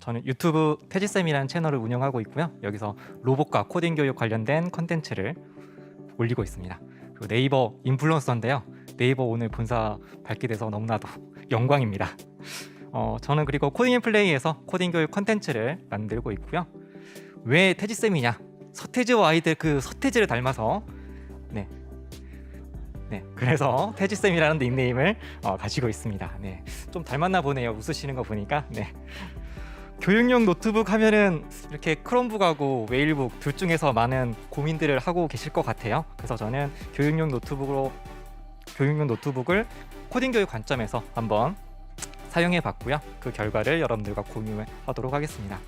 저는 유튜브 태지쌤이라는 채널을 운영하고 있고요. 여기서 로봇과 코딩 교육 관련된 컨텐츠를 올리고 있습니다. 그리고 네이버 인플루언서인데요. 네이버 오늘 본사 밝게 돼서 너무나도 영광입니다. 저는 그리고 코딩 앤 플레이에서 코딩 교육 컨텐츠를 만들고 있고요. 왜 태지쌤이냐? 서태지와 아이들 그 서태지를 닮아서 그래서 태지쌤이라는 닉네임을 가지고 있습니다. 좀 닮았나 보네요. 웃으시는 거 보니까. 교육용 노트북 하면은 이렇게 크롬북하고 웨일북 둘 중에서 많은 고민들을 하고 계실 것 같아요. 그래서 저는 교육용 노트북을 코딩 교육 관점에서 한번 사용해 봤고요. 그 결과를 여러분들과 공유하도록 하겠습니다.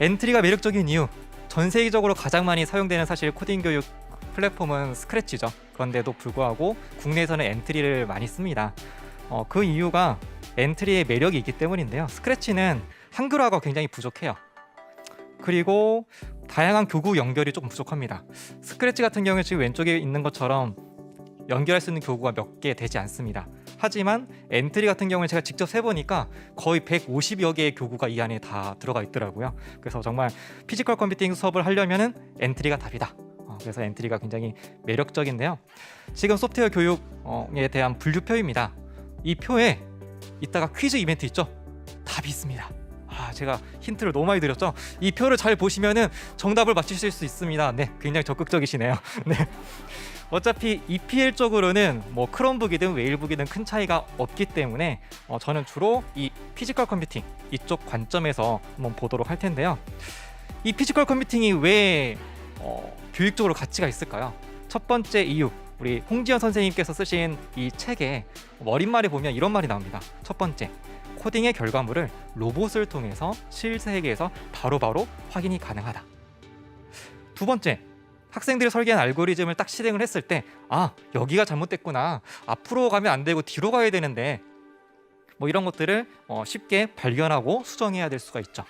엔트리가 매력적인 이유, 전 세계적으로 가장 많이 사용되는 사실 코딩 교육 플랫폼은 스크래치죠. 그런데도 불구하고 국내에서는 엔트리를 많이 씁니다. 그 이유가 엔트리의 매력이 있기 때문인데요. 스크래치는 한글화가 굉장히 부족해요. 그리고 다양한 교구 연결이 조금 부족합니다. 스크래치 같은 경우에 지금 왼쪽에 있는 것처럼 연결할 수 있는 교구가 몇 개 되지 않습니다. 하지만 엔트리 같은 경우는 제가 직접 세보니까 거의 150여 개의 교구가 이 안에 다 들어가 있더라고요. 그래서 정말 피지컬 컴퓨팅 수업을 하려면은 엔트리가 답이다. 그래서 엔트리가 굉장히 매력적인데요. 지금 소프트웨어 교육에 대한 분류표입니다. 이 표에 이따가 퀴즈 이벤트 있죠? 답이 있습니다. 제가 힌트를 너무 많이 드렸죠? 이 표를 잘 보시면은 정답을 맞추실 수 있습니다. 굉장히 적극적이시네요. 어차피 EPL 쪽으로는 뭐 크롬북이든 웨일북이든 큰 차이가 없기 때문에 저는 주로 이 피지컬 컴퓨팅 이쪽 관점에서 한번 보도록 할 텐데요. 이 피지컬 컴퓨팅이 왜 교육적으로 가치가 있을까요? 첫 번째 이유, 우리 홍지연 선생님께서 쓰신 이 책에 머릿말에 보면 이런 말이 나옵니다. 첫 번째, 코딩의 결과물을 로봇을 통해서 실세계에서 바로바로 확인이 가능하다. 두 번째, 학생들이 설계한 알고리즘을 딱 실행을 했을 때 여기가 잘못됐구나, 앞으로 가면 안 되고 뒤로 가야 되는데 뭐 이런 것들을 쉽게 발견하고 수정해야 될 수가 있죠.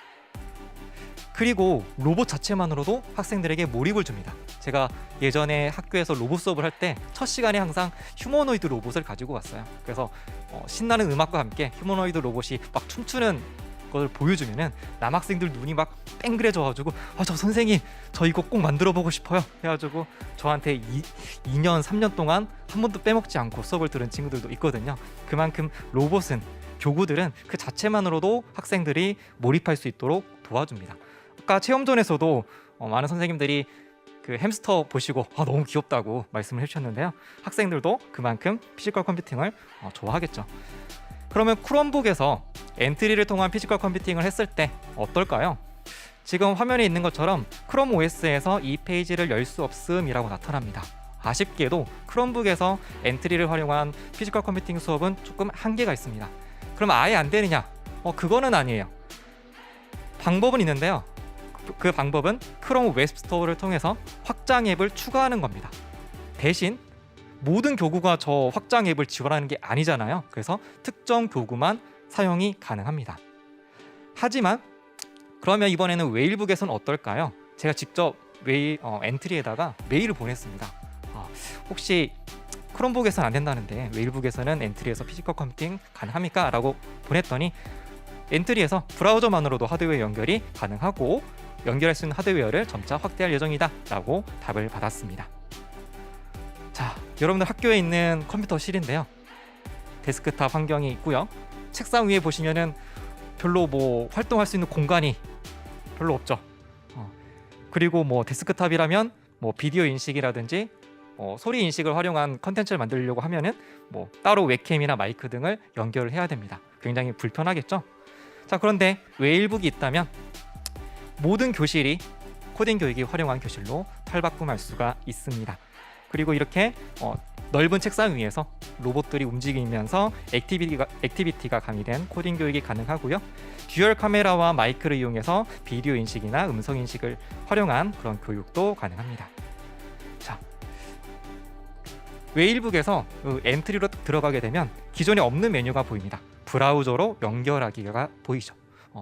그리고 로봇 자체만으로도 학생들에게 몰입을 줍니다. 제가 예전에 학교에서 로봇 수업을 할 때 첫 시간에 항상 휴머노이드 로봇을 가지고 왔어요. 그래서 신나는 음악과 함께 휴머노이드 로봇이 막 춤추는 걸 보여주면은 남학생들 눈이 막 뺑그레져가지고 저 선생님 저 이거 꼭 만들어 보고 싶어요 해가지고 저한테 2년 3년 동안 한 번도 빼먹지 않고 수업을 들은 친구들도 있거든요. 그만큼 로봇은, 교구들은 그 자체만으로도 학생들이 몰입할 수 있도록 도와줍니다. 아까 체험전에서도 많은 선생님들이 그 햄스터 보시고 너무 귀엽다고 말씀을 해주셨는데요. 학생들도 그만큼 피지컬 컴퓨팅을 좋아하겠죠. 그러면 크롬북에서 엔트리를 통한 피지컬 컴퓨팅을 했을 때 어떨까요? 지금 화면에 있는 것처럼 크롬 OS에서 이 페이지를 열 수 없음이라고 나타납니다. 아쉽게도 크롬북에서 엔트리를 활용한 피지컬 컴퓨팅 수업은 조금 한계가 있습니다. 그럼 아예 안 되느냐? 그거는 아니에요. 방법은 있는데요. 그 방법은 크롬 웹스토어를 통해서 확장 앱을 추가하는 겁니다. 대신 모든 교구가 저 확장 앱을 지원하는 게 아니잖아요. 그래서 특정 교구만 사용이 가능합니다. 하지만 그러면 이번에는 웨일북에서는 어떨까요? 제가 직접 엔트리에다가 메일을 보냈습니다. 혹시 크롬북에서는 안 된다는데 웨일북에서는 엔트리에서 피지컬 컴퓨팅 가능합니까? 라고 보냈더니 엔트리에서 브라우저만으로도 하드웨어 연결이 가능하고 연결할 수 있는 하드웨어를 점차 확대할 예정이다 라고 답을 받았습니다. 자, 여러분들 학교에 있는 컴퓨터실인데요. 데스크탑 환경이 있고요. 책상 위에 보시면은 별로 뭐 활동할 수 있는 공간이 별로 없죠. 그리고 뭐 데스크탑이라면 뭐 비디오 인식이라든지 소리 인식을 활용한 컨텐츠를 만들려고 하면은 뭐 따로 웹캠이나 마이크 등을 연결을 해야 됩니다. 굉장히 불편하겠죠. 자, 그런데 웨일북이 있다면 모든 교실이 코딩 교육이 활용한 교실로 탈바꿈할 수가 있습니다. 그리고 이렇게 넓은 책상 위에서 로봇들이 움직이면서 액티비티가 가미된 코딩 교육이 가능하고요. 듀얼 카메라와 마이크를 이용해서 비디오 인식이나 음성 인식을 활용한 그런 교육도 가능합니다. 자, 웨일북에서 엔트리로 들어가게 되면 기존에 없는 메뉴가 보입니다. 브라우저로 연결하기가 보이죠.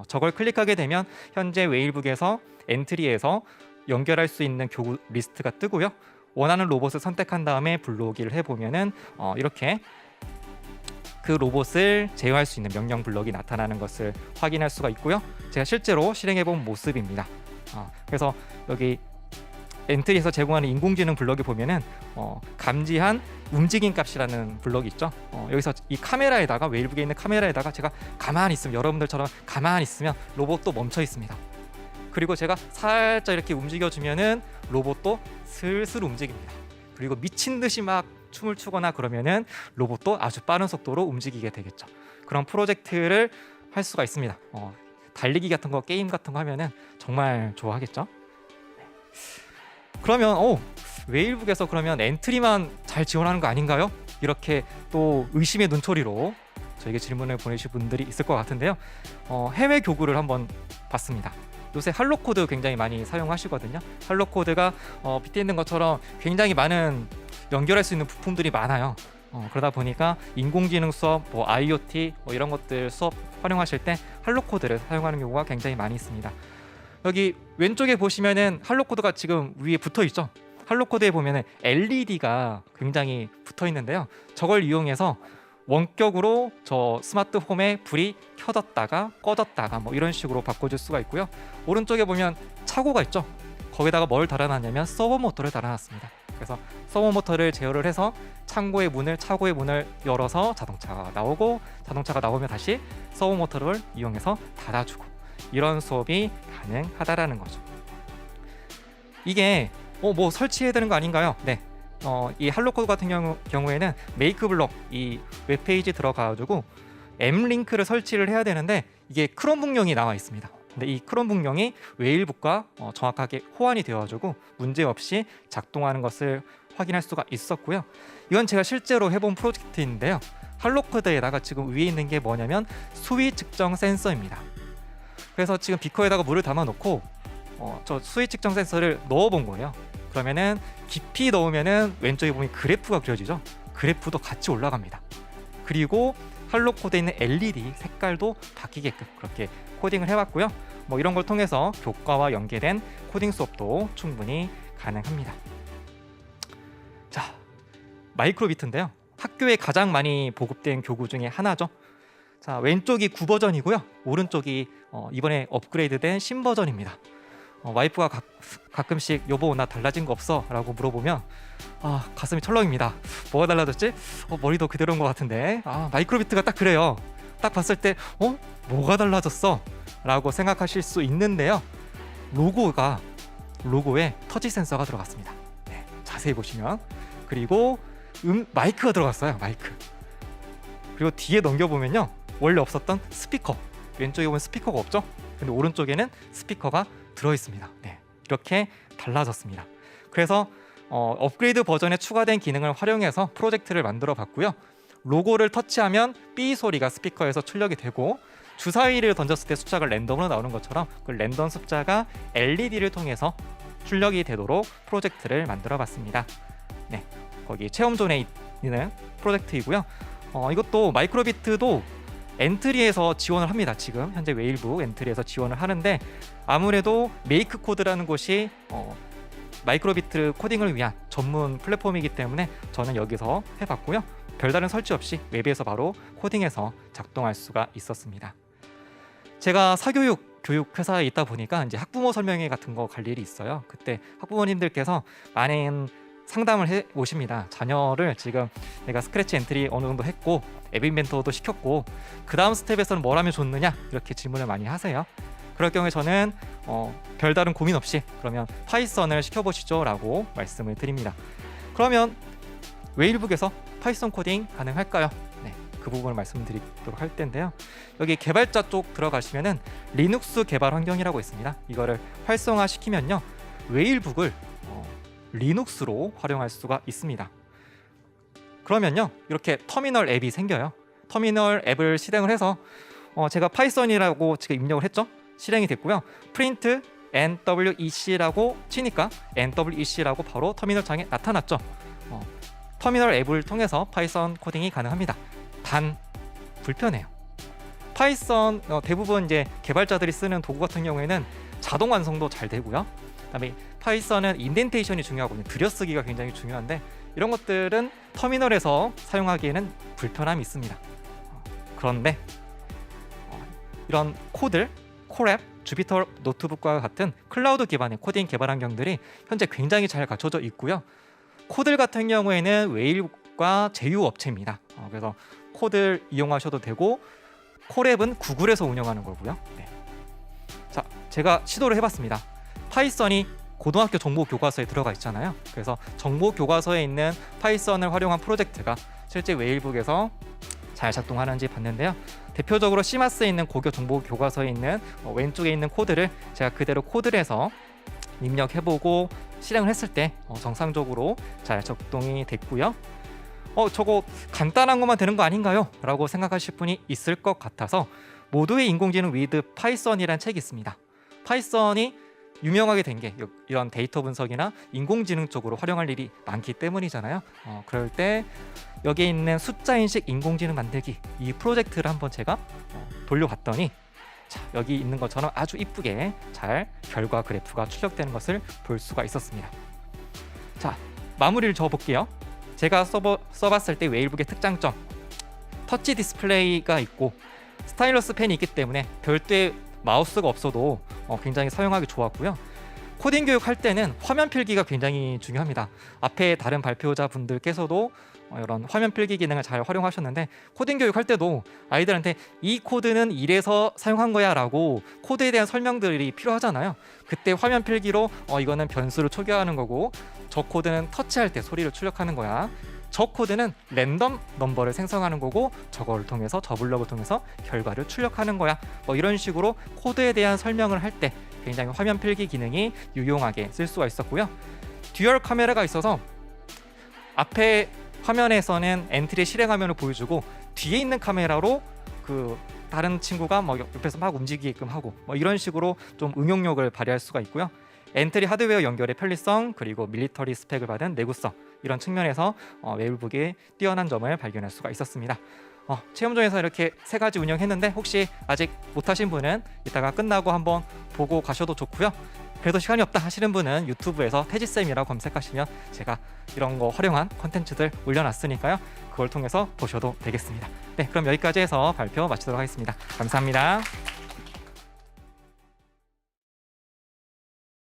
저걸 클릭하게 되면 현재 웨일북에서 엔트리에서 연결할 수 있는 교구 리스트가 뜨고요. 원하는 로봇을 선택한 다음에 불러오기를 해보면은 이렇게 그 로봇을 제어할 수 있는 명령 블럭이 나타나는 것을 확인할 수가 있고요. 제가 실제로 실행해 본 모습입니다. 그래서 여기 엔트리에서 제공하는 인공지능 블럭에 보면은 감지한 움직임 값이라는 블럭이 있죠. 여기서 이 카메라에다가 웨일북에 있는 카메라에다가 제가 가만히 있으면, 여러분들처럼 가만히 있으면 로봇도 멈춰 있습니다. 그리고 제가 살짝 이렇게 움직여주면은 로봇도 슬슬 움직입니다. 그리고 미친 듯이 막 춤을 추거나 그러면은 로봇도 아주 빠른 속도로 움직이게 되겠죠. 그런 프로젝트를 할 수가 있습니다. 달리기 같은 거, 게임 같은 거 하면은 정말 좋아하겠죠. 그러면 웨일북에서 그러면 엔트리만 잘 지원하는 거 아닌가요? 이렇게 또 의심의 눈초리로 저에게 질문을 보내주신 분들이 있을 것 같은데요. 해외 교구를 한번 봤습니다. 요새 할로코드 굉장히 많이 사용하시거든요. 할로코드가 밑에 있는 것처럼 굉장히 많은 연결할 수 있는 부품들이 많아요. 그러다 보니까 인공지능 수업, IoT 이런 것들 수업 활용하실 때 할로코드를 사용하는 경우가 굉장히 많이 있습니다. 여기 왼쪽에 보시면은 할로코드가 지금 위에 붙어 있죠. 할로코드에 보면은 LED가 굉장히 붙어 있는데요. 저걸 이용해서 원격으로 저 스마트홈에 불이 켜졌다가 꺼졌다가 이런 식으로 바꿔줄 수가 있고요. 오른쪽에 보면 차고가 있죠. 거기다가 뭘 달아놨냐면 서버 모터를 달아놨습니다. 그래서 서버 모터를 제어를 해서 차고의 문을 열어서 자동차가 나오고, 자동차가 나오면 다시 서버 모터를 이용해서 닫아주고, 이런 수업이 가능하다라는 거죠. 이게 뭐 설치해야 되는 거 아닌가요? 네. 이 할로코드 같은 경우에는 메이크 블록 이 웹페이지 들어가가지고 M-링크를 설치를 해야 되는데 이게 크롬북용이 나와 있습니다. 근데 이 크롬북용이 웨일북과 정확하게 호환이 되어가지고 문제없이 작동하는 것을 확인할 수가 있었고요. 이건 제가 실제로 해본 프로젝트인데요. 할로코드에다가 지금 위에 있는 게 뭐냐면 수위 측정 센서입니다. 그래서 지금 비커에다가 물을 담아놓고 저 수위 측정 센서를 넣어본 거예요. 그러면은 깊이 넣으면은 왼쪽에 보면 그래프가 그려지죠. 그래프도 같이 올라갑니다. 그리고 할로코드에 있는 LED 색깔도 바뀌게끔 그렇게 코딩을 해봤고요. 이런 걸 통해서 교과와 연계된 코딩 수업도 충분히 가능합니다. 자, 마이크로비트인데요. 학교에 가장 많이 보급된 교구 중에 하나죠. 자, 왼쪽이 9버전이고요. 오른쪽이 이번에 업그레이드된 신버전입니다. 와이프가 가끔씩 여보 나 달라진 거 없어? 라고 물어보면 가슴이 철렁입니다. 뭐가 달라졌지? 머리도 그대로인 것 같은데. 마이크로비트가 딱 그래요. 딱 봤을 때 뭐가 달라졌어? 라고 생각하실 수 있는데요. 로고에 터치 센서가 들어갔습니다. 네, 자세히 보시면. 그리고 마이크가 들어갔어요. 마이크. 그리고 뒤에 넘겨보면요, 원래 없었던 스피커, 왼쪽에 보면 스피커가 없죠? 근데 오른쪽에는 스피커가 들어있습니다. 네, 이렇게 달라졌습니다. 그래서 업그레이드 버전에 추가된 기능을 활용해서 프로젝트를 만들어 봤고요. 로고를 터치하면 삐 소리가 스피커에서 출력이 되고, 주사위를 던졌을 때 숫자가 랜덤으로 나오는 것처럼 그 랜덤 숫자가 LED를 통해서 출력이 되도록 프로젝트를 만들어 봤습니다. 네, 거기 체험존에 있는 프로젝트이고요. 이것도 마이크로비트도 엔트리에서 지원을 합니다. 지금 현재 웨일북 엔트리에서 지원을 하는데, 아무래도 메이크 코드라는 곳이 마이크로비트 코딩을 위한 전문 플랫폼이기 때문에 저는 여기서 해봤고요. 별다른 설치 없이 웹에서 바로 코딩해서 작동할 수가 있었습니다. 제가 사교육 교육 회사에 있다 보니까 이제 학부모 설명회 같은 거 갈 일이 있어요. 그때 학부모님들께서 많은 상담을 해 오십니다. 자녀를 지금 내가 스크래치 엔트리 어느 정도 했고 앱 인벤터도 시켰고 그 다음 스텝에서는 뭘 하면 좋느냐, 이렇게 질문을 많이 하세요. 그럴 경우에 저는 별다른 고민 없이 그러면 파이썬을 시켜보시죠 라고 말씀을 드립니다. 그러면 웨일북에서 파이썬 코딩 가능할까요? 네, 그 부분을 말씀드리도록 할 텐데요. 여기 개발자 쪽 들어가시면은 리눅스 개발 환경이라고 있습니다. 이거를 활성화시키면요, 웨일북을 리눅스로 활용할 수가 있습니다. 그러면요, 이렇게 터미널 앱이 생겨요. 터미널 앱을 실행을 해서 제가 파이썬이라고 지금 입력을 했죠. 실행이 됐고요. 프린트 NWEC라고 치니까 NWEC라고 바로 터미널 창에 나타났죠. 터미널 앱을 통해서 파이썬 코딩이 가능합니다. 단 불편해요. 파이썬 대부분 이제 개발자들이 쓰는 도구 같은 경우에는 자동 완성도 잘 되고요. 그다음에 파이썬은 인덴테이션이 중요하거든요. 들여쓰기가 굉장히 중요한데 이런 것들은 터미널에서 사용하기에는 불편함이 있습니다. 그런데 이런 코들, 콜앱, 주피터 노트북과 같은 클라우드 기반의 코딩 개발 환경들이 현재 굉장히 잘 갖춰져 있고요. 코들 같은 경우에는 웨일과 제휴 업체입니다. 그래서 코들 이용하셔도 되고 콜앱은 구글에서 운영하는 거고요. 네. 자, 제가 시도를 해봤습니다. 파이썬이 고등학교 정보 교과서에 들어가 있잖아요. 그래서 정보 교과서에 있는 파이썬을 활용한 프로젝트가 실제 웨일북에서 잘 작동하는지 봤는데요. 대표적으로 시마스에 있는 고교 정보 교과서에 있는 왼쪽에 있는 코드를 제가 그대로 코드에서 입력해보고 실행을 했을 때 정상적으로 잘 작동이 됐고요. 저거 간단한 것만 되는 거 아닌가요? 라고 생각하실 분이 있을 것 같아서 모두의 인공지능 위드 파이썬이라는 책이 있습니다. 파이썬이 유명하게 된 게 이런 데이터 분석이나 인공지능 쪽으로 활용할 일이 많기 때문이잖아요. 그럴 때 여기에 있는 숫자 인식 인공지능 만들기 이 프로젝트를 한번 제가 돌려봤더니 자, 여기 있는 것처럼 아주 이쁘게 잘 결과 그래프가 출력되는 것을 볼 수가 있었습니다. 자, 마무리를 적어볼게요. 제가 써봤을 때 웨일북의 특장점, 터치 디스플레이가 있고 스타일러스 펜이 있기 때문에 별도의 마우스가 없어도 굉장히 사용하기 좋았고요. 코딩 교육할 때는 화면 필기가 굉장히 중요합니다. 앞에 다른 발표자 분들께서도 이런 화면 필기 기능을 잘 활용하셨는데 코딩 교육할 때도 아이들한테 이 코드는 이래서 사용한 거야 라고 코드에 대한 설명들이 필요하잖아요. 그때 화면 필기로 이거는 변수를 초기화하는 거고 저 코드는 터치할 때 소리를 출력하는 거야. 저 코드는 랜덤 넘버를 생성하는 거고 저걸 통해서 저 블럭을 통해서 결과를 출력하는 거야. 이런 식으로 코드에 대한 설명을 할 때 굉장히 화면 필기 기능이 유용하게 쓸 수가 있었고요. 듀얼 카메라가 있어서 앞에 화면에서는 엔트리 실행 화면을 보여주고 뒤에 있는 카메라로 그 다른 친구가 옆에서 막 움직이게끔 하고 이런 식으로 좀 응용력을 발휘할 수가 있고요. 엔트리 하드웨어 연결의 편리성 그리고 밀리터리 스펙을 받은 내구성 이런 측면에서 웨일북의 뛰어난 점을 발견할 수가 있었습니다. 체험존에서 이렇게 세 가지 운영했는데 혹시 아직 못하신 분은 이따가 끝나고 한번 보고 가셔도 좋고요. 그래도 시간이 없다 하시는 분은 유튜브에서 태지쌤이라고 검색하시면 제가 이런 거 활용한 콘텐츠들 올려놨으니까요. 그걸 통해서 보셔도 되겠습니다. 네, 그럼 여기까지 해서 발표 마치도록 하겠습니다. 감사합니다.